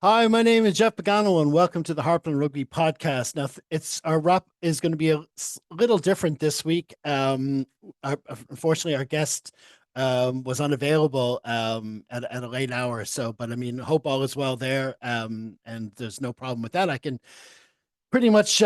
Hi, my name is Jeff Pagano, and welcome to the Harpin Rugby podcast. Now, it's our wrap is going to be a little different this week. Unfortunately, our guest was unavailable at a late hour. So, but I mean, hope all is well there. And there's no problem with that. I can pretty much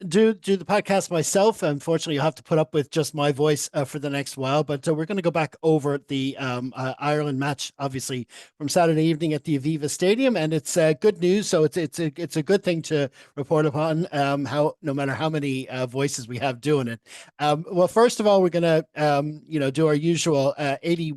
do the podcast myself. Unfortunately, you'll have to put up with just my voice for the next while. But we're going to go back over the Ireland match, obviously from Saturday evening at the Aviva Stadium, and it's good news. So it's a good thing to report upon. How no matter how many voices we have doing it. Well, first of all, we're going to do our usual 80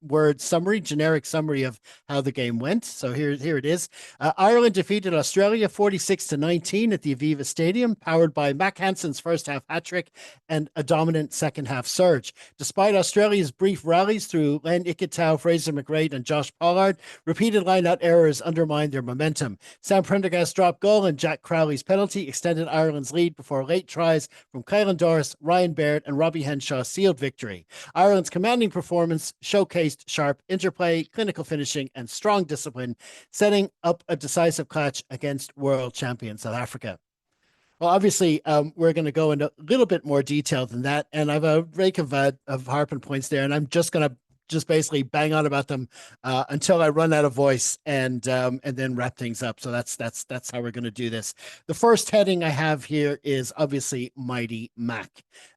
word summary, generic summary of how the game went. So here it is. Ireland defeated Australia 46-19 at the Aviva Stadium, powered by Mac Hansen's first half hat trick and a dominant second half surge. Despite Australia's brief rallies through Len Ikitau, Fraser McRae, and Josh Pollard, repeated line-out errors undermined their momentum. Sam Prendergast's drop goal and Jack Crowley's penalty extended Ireland's lead before late tries from Kylan Doris, Ryan Baird, and Robbie Henshaw sealed victory. Ireland's commanding performance showcased sharp interplay, clinical finishing, and strong discipline, setting up a decisive clutch against world champion South Africa. Well, obviously, we're going to go into a little bit more detail than that, and I have a rake of Harpin points there, and I'm just going to just basically bang on about them until I run out of voice, and then wrap things up. So that's how we're going to do this. The first heading I have here is obviously Mighty Mac,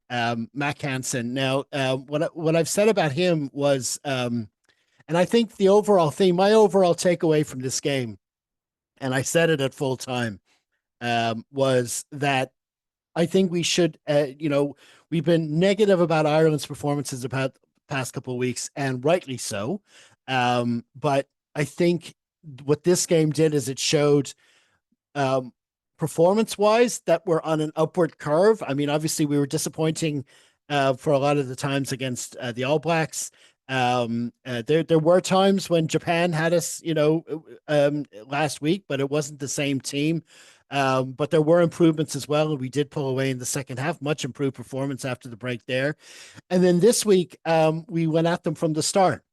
Mac Hansen. Now, what I've said about him was, and I think the overall theme, my overall takeaway from this game, and I said it at full time, was that I think we should, we've been negative about Ireland's performances about the past couple of weeks, and rightly so. But I think what this game did is it showed, um, performance wise, that we're on an upward curve. I mean, obviously, we were disappointing for a lot of the times against the All Blacks. There were times when Japan had us, last week, but it wasn't the same team. But there were improvements as well, and we did pull away in the second half. Much improved performance after the break there, and then this week we went at them from the start.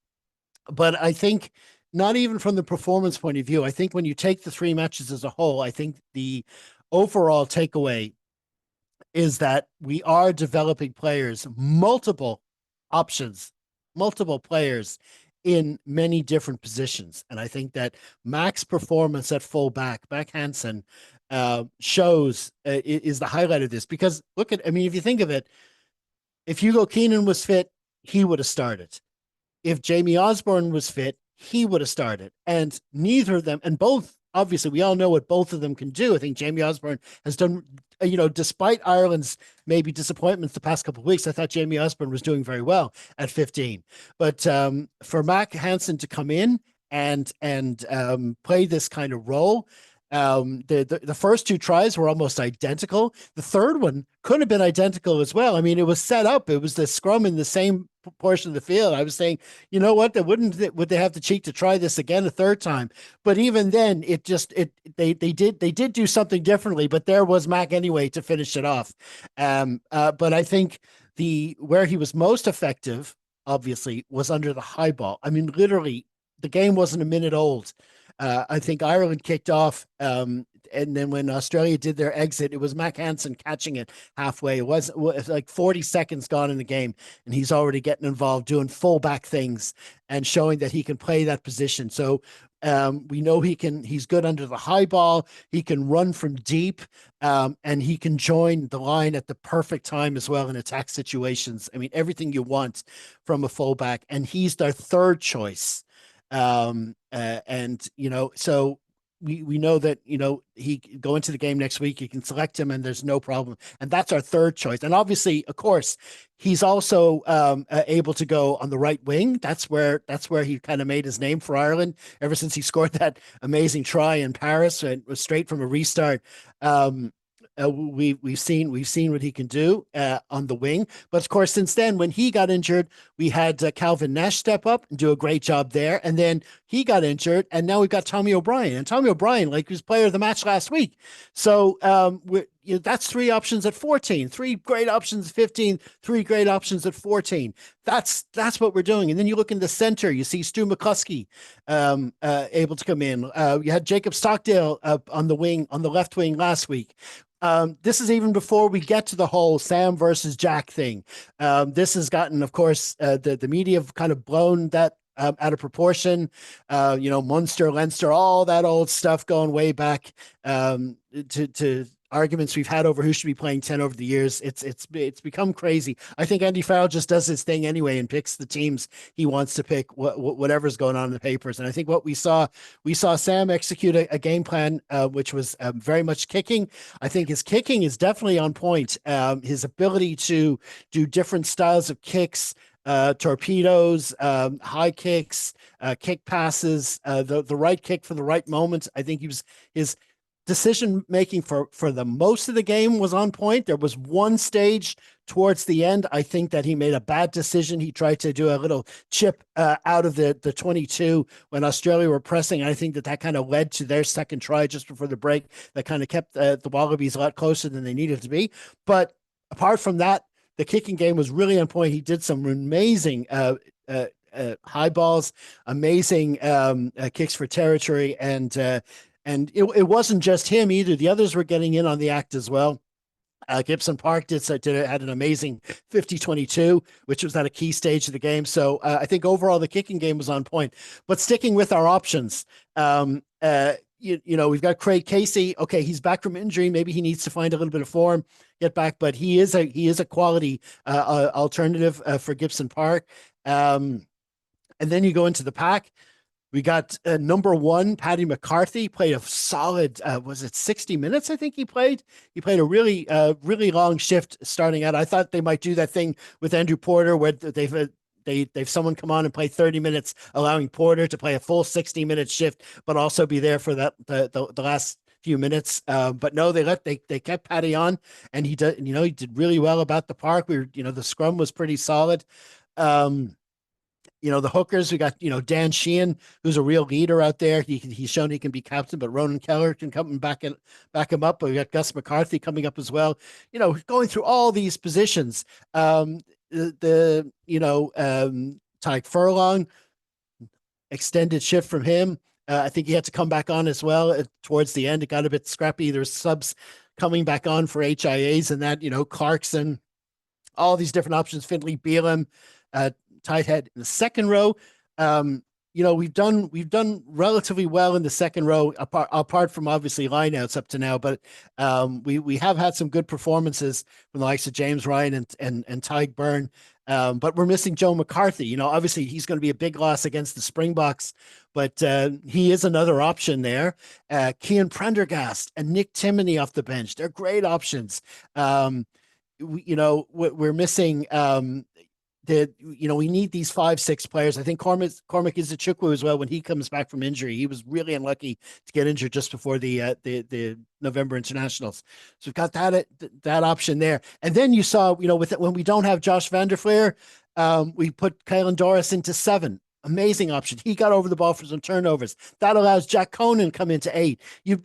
But I think not even from the performance point of view. I think when you take the three matches as a whole, I think the overall takeaway is that we are developing players, multiple options, multiple players in many different positions. And I think that Mac's performance at fullback, Mac Hansen, shows is the highlight of this. Because look at, I mean, if you think of it, if Hugo Keenan was fit, he would have started. If Jamie Osborne was fit, he would have started. And neither of them, and both, obviously, we all know what both of them can do. I think Jamie Osborne has done, despite Ireland's maybe disappointments the past couple of weeks, I thought Jamie Osborne was doing very well at 15. But for Mac Hansen to come in and play this kind of role, the first two tries were almost identical. The third one could have been identical as well. I mean, it was set up. It was the scrum in the same portion of the field. I was saying, you know what? Would they have the cheek to try this again a third time? But even then, they did do something differently. But there was Mac anyway to finish it off. But I think the where he was most effective, obviously, was under the high ball. I mean, literally, the game wasn't a minute old. I think Ireland kicked off, and then when Australia did their exit, it was Mac Hansen catching it halfway. It was like 40 seconds gone in the game, and he's already getting involved doing fullback things and showing that he can play that position. So we know he can. He's good under the high ball. He can run from deep, and he can join the line at the perfect time as well in attack situations. I mean, everything you want from a fullback, and he's their third choice. And so we know that he go into the game next week. You can select him, and there's no problem. And that's our third choice. And obviously, of course, he's also able to go on the right wing. That's where he kind of made his name for Ireland ever since he scored that amazing try in Paris and was straight from a restart. We've seen what he can do on the wing. But of course, since then, when he got injured, we had Calvin Nash step up and do a great job there. And then he got injured, and now we've got Tommy O'Brien. And Tommy O'Brien, like, was player of the match last week. So that's three options at 14, three great options at 15, three great options at 14. That's what we're doing. And then you look in the center, you see Stu McCluskey able to come in. You had Jacob Stockdale on the wing, on the left wing last week. This is even before we get to the whole Sam versus Jack thing. This has gotten, of course, the media have kind of blown that out of proportion. Munster, Leinster, all that old stuff going way back to arguments we've had over who should be playing 10 over the years. It's become crazy. I think Andy Farrell just does his thing anyway and picks the teams he wants to pick, whatever's going on in the papers. And I think what we saw Sam execute a game plan which was very much kicking. I think his kicking is definitely on point. His ability to do different styles of kicks, torpedoes, high kicks, kick passes, the right kick for the right moment. I think his decision making for the most of the game was on point. There was one stage towards the end, I think, that he made a bad decision. He tried to do a little chip out of the 22 when Australia were pressing. I think that kind of led to their second try just before the break. That kind of kept the Wallabies a lot closer than they needed to be. But apart from that, the kicking game was really on point. He did some amazing high balls, amazing kicks for territory, and it wasn't just him either. The others were getting in on the act as well. Gibson Park had an amazing 50-22, which was at a key stage of the game. So I think overall the kicking game was on point. But sticking with our options, we've got Craig Casey. Okay, he's back from injury. Maybe he needs to find a little bit of form, get back. But he is a quality alternative for Gibson Park. And then you go into the pack. We got number one, Paddy McCarthy, played a solid, was it 60 minutes? I think he played. He played a really long shift starting out. I thought they might do that thing with Andrew Porter where they've someone come on and play 30 minutes, allowing Porter to play a full 60-minute shift, but also be there for the last few minutes. But no, they kept Paddy on, and he did really well about the park. The scrum was pretty solid. The hookers, we got, Dan Sheehan, who's a real leader out there. He's shown he can be captain, but Ronan Keller can come and back him up. But we got Gus McCarthy coming up as well. Going through all these positions. Tyke Furlong, extended shift from him. I think he had to come back on as well towards the end. It got a bit scrappy. There's subs coming back on for HIAs and that, Clarkson, all these different options, Findlay Beelum, tight head in the second row. We've done relatively well in the second row, apart from obviously lineouts up to now. But we have had some good performances from the likes of James Ryan and Tyg Byrne. But we're missing Joe McCarthy. Obviously he's going to be a big loss against the Springboks, but he is another option there. Cian Prendergast and Nick Timoney off the bench. They're great options. We're missing we need these 5-6 players. I think Cormac Izuchukwu as well, when he comes back from injury. He was really unlucky to get injured just before the November internationals. So we've got that option there. And then you saw, when we don't have Josh van der Fleer, we put Kylan Doris into 7. Amazing option. He got over the ball for some turnovers. That allows Jack Conan come into 8. You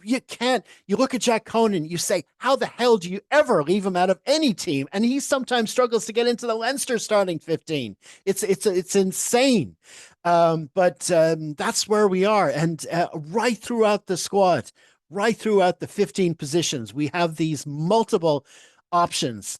look at Jack Conan, you say, how the hell do you ever leave him out of any team? And he sometimes struggles to get into the Leinster starting 15. It's insane. But that's where we are. And right throughout the squad, right throughout the 15 positions, we have these multiple options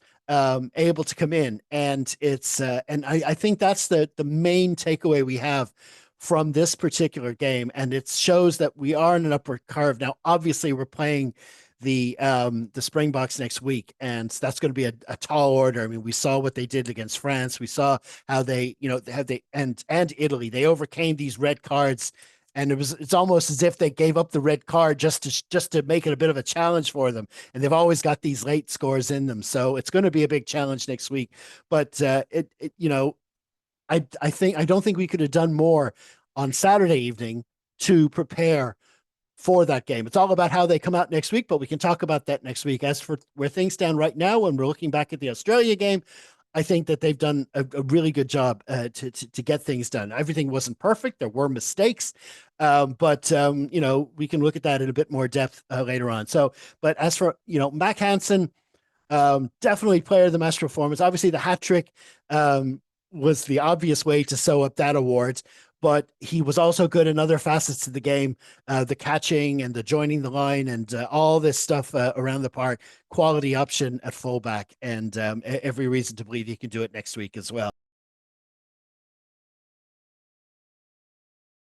able to come in, and it's and I think that's the main takeaway we have from this particular game, and it shows that we are in an upward curve. Now, obviously, we're playing the Springboks next week, and that's going to be a tall order. I mean, we saw what they did against France. We saw how they, and Italy, they overcame these red cards. And it's almost as if they gave up the red card just to make it a bit of a challenge for them. And they've always got these late scores in them. So it's going to be a big challenge next week. But I don't think we could have done more on Saturday evening to prepare for that game. It's all about how they come out next week, but we can talk about that next week. As for where things stand right now, when we're looking back at the Australia game, I think that they've done a really good job to get things done. Everything wasn't perfect. There were mistakes, but we can look at that in a bit more depth later on. So, but as for Mac Hansen, definitely player of the match performance. Obviously, the hat trick was the obvious way to sew up that award, but he was also good in other facets of the game, the catching and the joining the line and all this stuff around the park. Quality option at fullback, and every reason to believe he can do it next week as well.